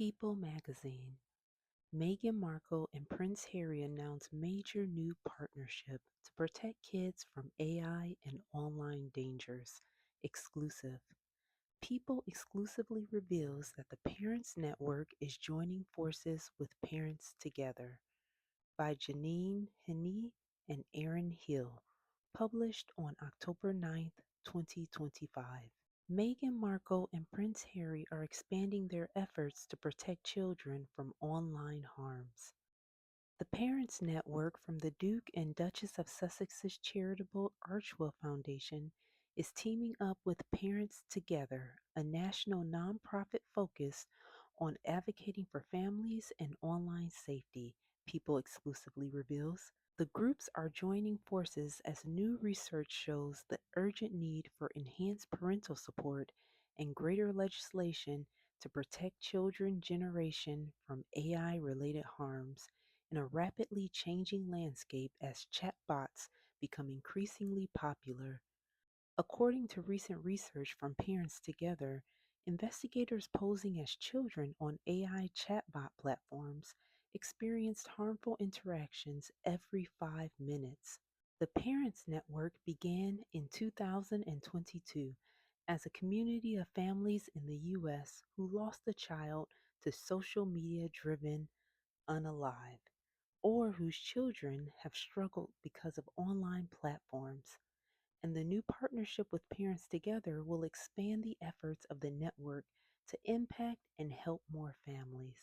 People magazine. Meghan Markle and Prince Harry announce major new partnership to protect kids from AI and online dangers. Exclusive. People exclusively reveals that the Parents Network is joining forces with Parents Together by Janine Henney and Aaron Hill, published on October 9th, 2025. Meghan Markle and Prince Harry are expanding their efforts to protect children from online harms. The Parents Network from the Duke and Duchess of Sussex's charitable Archwell Foundation is teaming up with Parents Together, a national nonprofit focused on advocating for families and online safety, People exclusively reveals. The groups are joining forces as new research shows the urgent need for enhanced parental support and greater legislation to protect children generation from AI related harms in a rapidly changing landscape as chatbots become increasingly popular. According to recent research from Parents Together, investigators posing as children on AI chatbot platforms experienced harmful interactions every 5 minutes. The Parents Network began in 2022 as a community of families in the U.S. who lost a child to social media driven unalive, or whose children have struggled because of online platforms. And the new partnership with Parents Together will expand the efforts of the network to impact and help more families.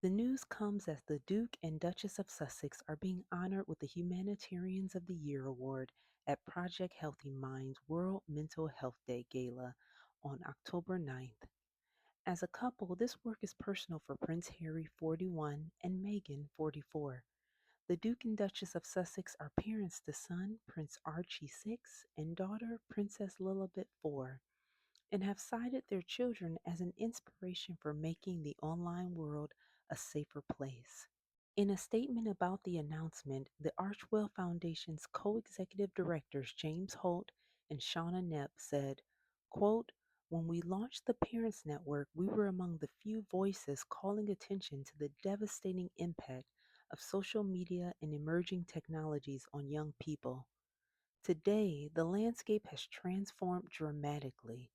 The news comes as the Duke and Duchess of Sussex are being honored with the Humanitarians of the Year award at Project Healthy Minds World Mental Health Day Gala on October 9th. As a couple, this work is personal for Prince Harry, 41, and Meghan, 44. The Duke and Duchess of Sussex are parents to son Prince Archie, 6, and daughter Princess Lilibet, 4, and have cited their children as an inspiration for making the online world a safer place. In a statement about the announcement, the Archwell Foundation's co-executive directors James Holt and Shauna Knepp said, quote, "When we launched the Parents Network, we were among the few voices calling attention to the devastating impact of social media and emerging technologies on young people. Today, the landscape has transformed dramatically.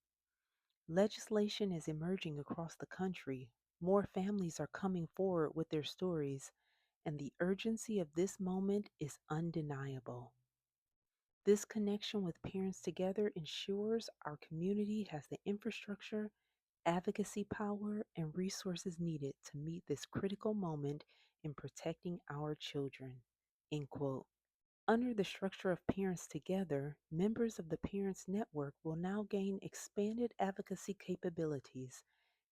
Legislation is emerging across the country. More families are coming forward with their stories, and the urgency of this moment is undeniable. This connection with Parents Together ensures our community has the infrastructure, advocacy power, and resources needed to meet this critical moment in protecting our children." End quote. Under the structure of Parents Together, members of the Parents Network will now gain expanded advocacy capabilities,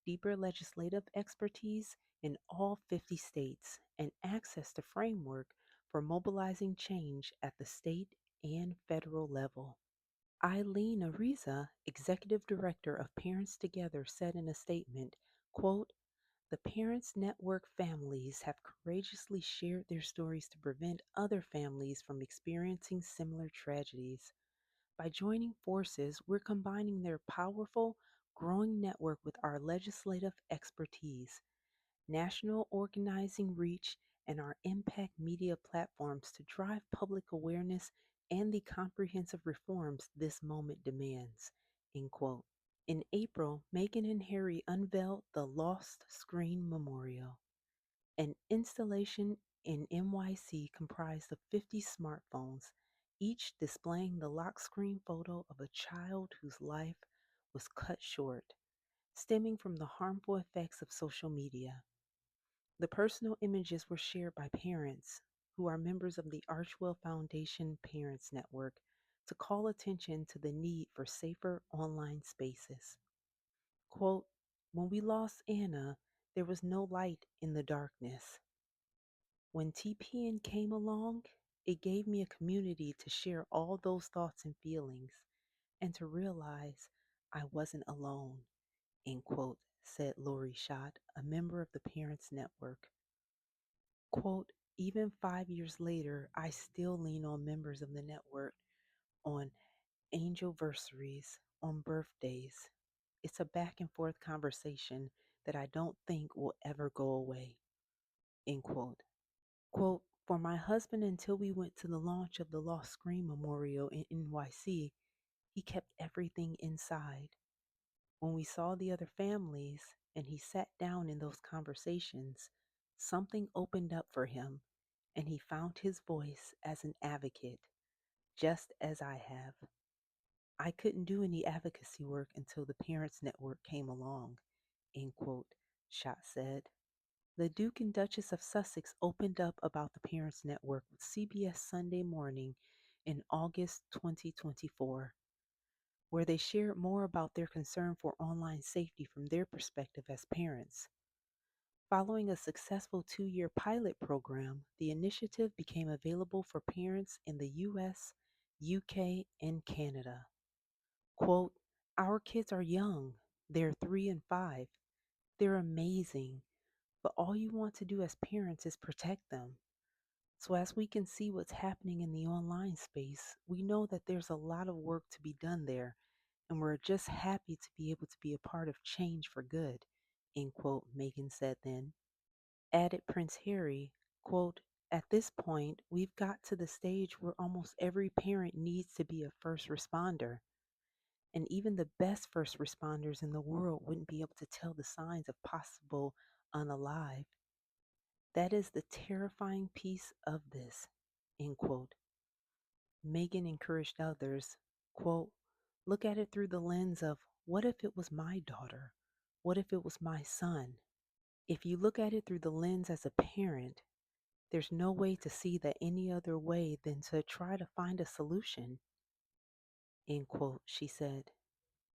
deeper legislative expertise in all 50 states, and access to framework for mobilizing change at the state and federal level. Eileen Ariza, executive director of Parents Together, said in a statement, quote, "The Parents Network families have courageously shared their stories to prevent other families from experiencing similar tragedies. By joining forces, we're combining their powerful, growing network with our legislative expertise, national organizing reach, and our impact media platforms to drive public awareness and the comprehensive reforms this moment demands." End quote. In April, Meghan and Harry unveiled the Lost Screen Memorial, an installation in NYC comprised of 50 smartphones, each displaying the lock screen photo of a child whose life was cut short, stemming from the harmful effects of social media. The personal images were shared by parents who are members of the Archwell Foundation Parents Network to call attention to the need for safer online spaces. Quote, "When we lost Anna, there was no light in the darkness. When TPN came along, it gave me a community to share all those thoughts and feelings and to realize I wasn't alone." End quote, said Lori Schott, a member of the Parents Network. Quote, "Even 5 years later, I still lean on members of the network on anniversaries, on birthdays. It's a back and forth conversation that I don't think will ever go away. End quote. Quote, for my husband, until we went to the launch of the Lost Screen Memorial in NYC, he kept everything inside. When we saw the other families and he sat down in those conversations, something opened up for him and he found his voice as an advocate, just as I have. I couldn't do any advocacy work until the Parents Network came along, end quote, Schott said. The Duke and Duchess of Sussex opened up about the Parents Network with CBS Sunday Morning in August 2024, where they shared more about their concern for online safety from their perspective as parents. Following a successful 2 year pilot program, the initiative became available for parents in the US, UK, and Canada. Quote, our kids are young. They're 3 and 5. They're amazing. But all you want to do as parents is protect them. So, as we can see what's happening in the online space, we know that there's a lot of work to be done there, and we're just happy to be able to be a part of change for good, end quote, Meghan said then. Added Prince Harry, quote, at this point, we've got to the stage where almost every parent needs to be a first responder. And even the best first responders in the world wouldn't be able to tell the signs of possible unalive. That is the terrifying piece of this, end quote. Meghan encouraged others, quote, look at it through the lens of what if it was my daughter? What if it was my son? If you look at it through the lens as a parent, there's no way to see that any other way than to try to find a solution, end quote, she said.